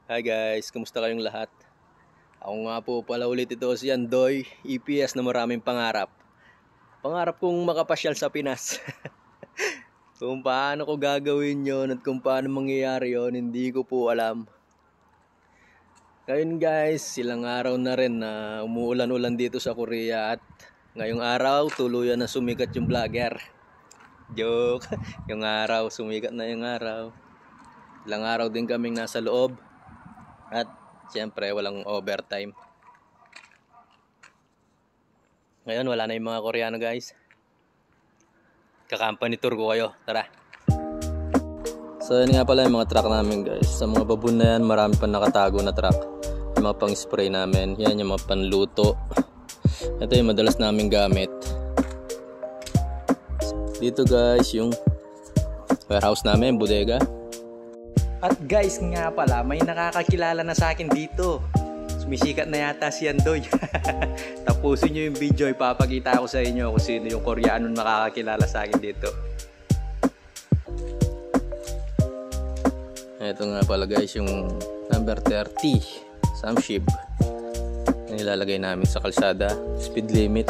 Hi guys, kumusta kayong lahat? Ako nga po pala ulit ito si Andoy, EPS na maraming pangarap. Pangarap kong makapasyal sa Pinas. Kung paano ko gagawin yon at kung paano mangyayari yon, hindi ko po alam. Ngayon guys, ilang araw na rin na umuulan-ulan dito sa Korea at ngayong araw tuluyan na sumikat yung vlogger. Joke, yung araw, sumikat na yung araw. Ilang araw din kaming nasa loob. At siyempre walang overtime. Ngayon wala na yung mga Koreano guys. Kaka-company tour ko kayo. Tara. So yan nga pala yung mga truck namin guys. Sa mga babon na yan marami pa nakatago na truck. Yung mga pang spray namin. Yan yung mga panluto. Ito yung madalas namin gamit. Dito guys yung warehouse namin, bodega. At guys nga pala, may nakakakilala na sa akin dito. Sumisikat na yata si Andoy. Tapusin nyo yung video, ipapakita ko sa inyo kung sino yung Koreano nakakakilala sa akin dito. Ito nga pala guys, yung number 30 Samship. Nilalagay namin sa kalsada, speed limit.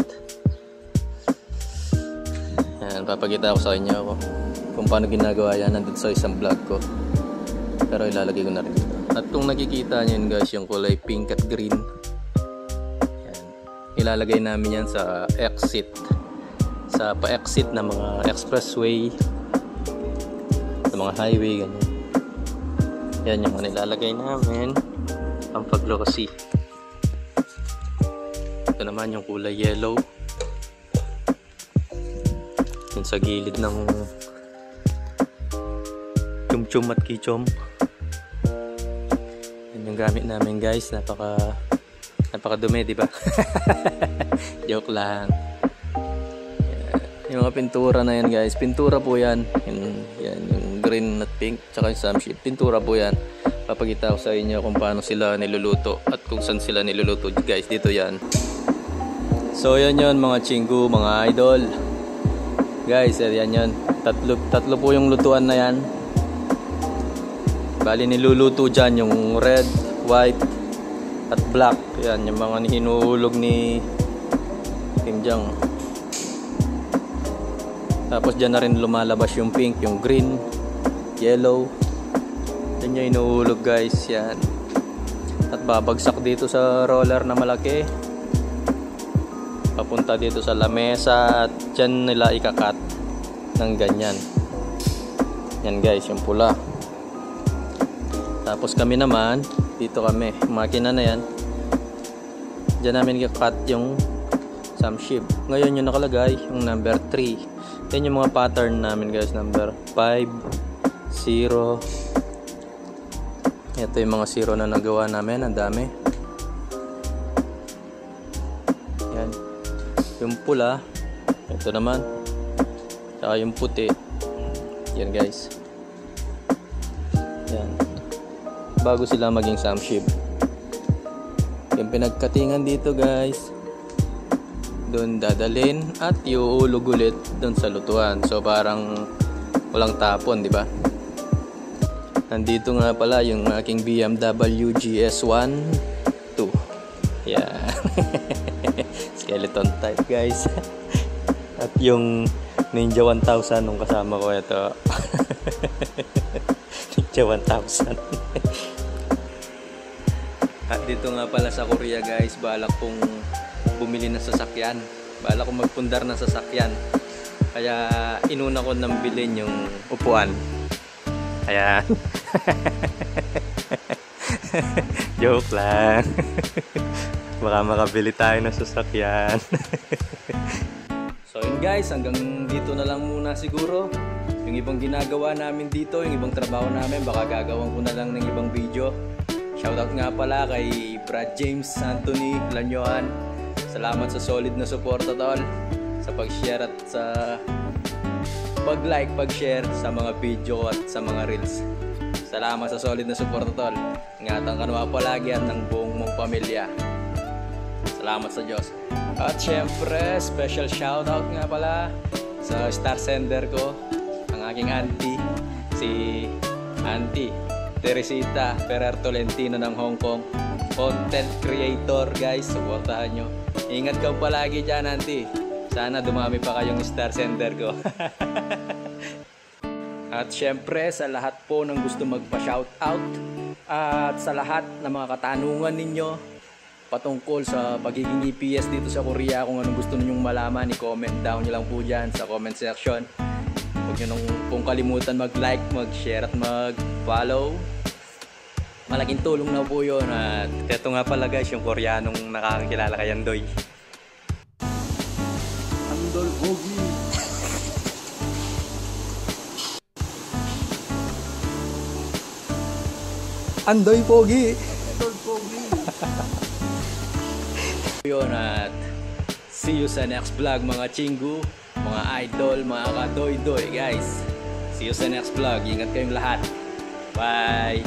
Yan, papakita ko sa inyo kung paano ginagawa yan nandun sa isang vlog ko. Pero ilalagay ko na rin dito. At kung nakikita nyo yun guys, yung kulay pink at green, yan, ilalagay namin yan sa exit, sa pa-exit na mga expressway, sa mga highway, ganyan. Yan yung nilalagay namin ang pag-glossy. Ito naman yung kulay yellow, yun sa gilid ng chum-chum at kichom. Yan yung gamit namin guys, napaka-dumi, di ba? Joke lang. Yan. Yung mga pintura na yan guys, pintura po yan. Yan yung green at pink, tsaka yung Samship, pintura po yan. Papakita ko sa inyo kung paano sila niluluto at kung saan sila niluluto guys, dito yan. So yan yun mga chinggu, mga idol. Guys, yan yun. Tatlo po yung lutuan na yan. Bali niluluto dyan yung red, white, at black. Yan, yung mga hinuhulog ni Kim Jong. Tapos dyan na rin lumalabas yung pink, yung green, yellow. Yan yung hinuhulog guys, yan. At babagsak dito sa roller na malaki. Papunta dito sa lamesa at dyan nila ikakat ng ganyan. Yan guys, yung pula. Tapos kami naman, dito kami, makina na yan. Diyan namin i-cut yung Samship. Ngayon yung nakalagay, yung number 3. Yan yung mga pattern namin guys, number 5, 0. Ito yung mga 0 na nagawa namin, ang dami. Yan. Yung pula, ito naman. Saka yung puti. Yan guys. Yan. Bago sila maging Samship. Yung pinagkatingan dito guys, doon dadalhin at iuulog ulit doon sa lutuan. So parang walang tapon, di ba? Nandito nga pala yung aking BMW GS1 2. Yeah. Skeleton type guys. At yung Ninja 1000 nung kasama ko ito. Ninja 1000. At dito nga pala sa Korea guys, balak kong bumili ng sasakyan. Balak kong magpundar ng sasakyan. Kaya inuna ko nang bilhin yung upuan. Ayan. Joke lang. Baka makabili tayo ng sasakyan. So yun guys, hanggang dito na lang muna siguro. Yung ibang ginagawa namin dito, yung ibang trabaho namin, baka gagawin ko na lang ng ibang video. Shoutout nga pala kay Brad James Anthony Lanyohan. Salamat sa solid na suporta tol, sa pag-share at sa pag-like, pag-share sa mga video at sa mga reels. Salamat sa solid na suporta tol. Ingatan ka naman palagi at ng buong mong pamilya. Salamat sa Diyos. At syempre, special shoutout nga pala sa star sender ko, ang aking auntie, si Auntie Teresita Ferrer Tolentino ng Hong Kong. Content creator guys, supportahan nyo. Ingat ka palagi dyan, auntie. Sana dumami pa kayong star sender ko. At syempre sa lahat po ng gusto magpa-shoutout at sa lahat ng mga katanungan ninyo patungkol sa pagiging EPS dito sa Korea, kung anong gusto ninyong malaman, i-comment down nyo lang po dyan sa comment section. Huwag nyo nung pong kalimutan mag-like, mag-share at mag-follow. Malaking tulong na po yun. At ito nga pala guys, yung Koreanong nakakakilala kay Andoy. Andol Pogi. Andoy Pogi! Andol Pogi. Yun, at see you sa next vlog mga chingu, mga idol, mga kadoy-doy guys. See you sa next vlog. Ingat kayong lahat. Bye!